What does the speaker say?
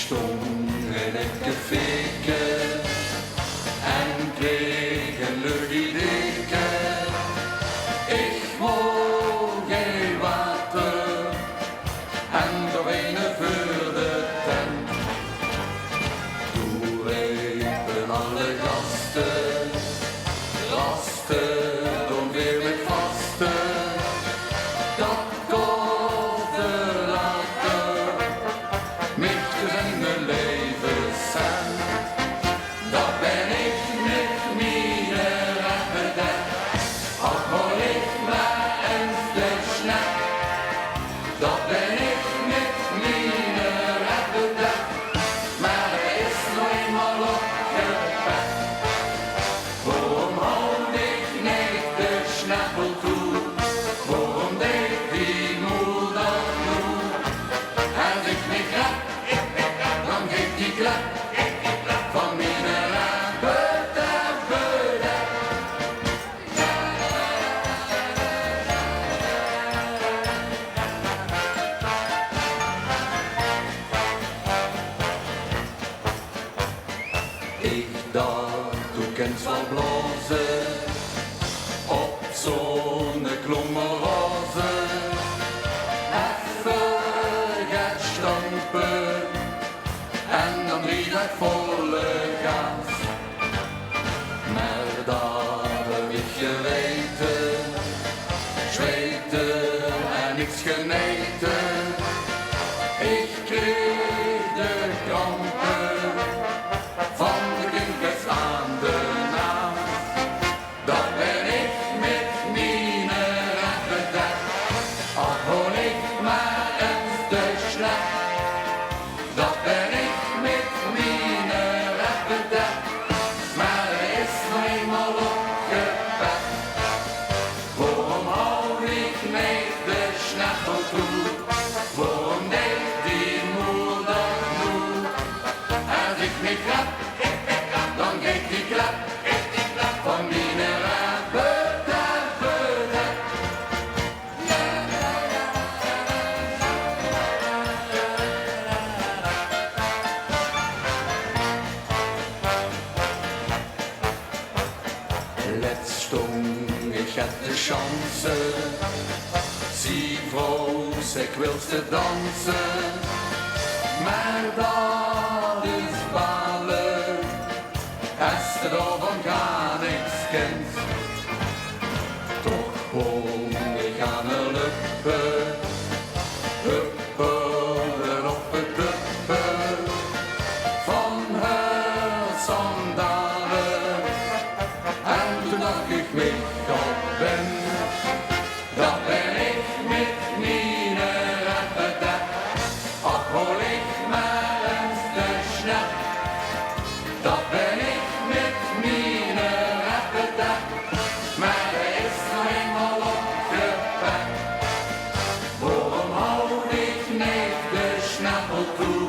stond in het caféke en kreeg een leuk ideeke. Ik wou geen water en door een voor de tent. Toen riepen alle gasten, gasten, dan weer met vasten. Dat kostte later, michters en mijn levenscent. Dat ben ik met mijn rappedek, ook hoor ik maar eens de snack. Dat ben ik met mijn rappedek, maar er is nog eenmaal opgepakt. Waarom houd ik niet de snappel toe? Waarom deed die moe dat nu? Als ik niet grap, dan geeft die klap van mijn rappedek. Ik dacht, u kent wel blazen op zo'n klommerroze. Even gaat stampen en dan riep ik volle gas. Maar dat heb ik geweten, zweten en niks geneten. Ik kreeg de krampen van de kinkers aan de naam. Dat ben ik met mijn rappedek, al hoor ik maar eens de snack. Dat ben ik met mijn rappedek, maar er is nog eenmaal opgepakt. Waarom hou ik niet de snappel toe? Waarom deed die moe dat nu? Als ik niet grap, dan geeft die klap van mijn rappedek. Let's stond ik had de chance, zie vrouw, ik wil ze dansen, maar dat is balen, als je daarvan gar niks kent. Toch gewoon ik aan een luppen, huppen op het duppen van haar sandalen. En toen dacht ik me op ben, dat ben ik met mijn rappedek, ook hoor ik maar eens de snack. Dat ben ik met mijn rappedek, maar er is nog eenmaal opgepakt. Waarom houd ik niet de snappel toe?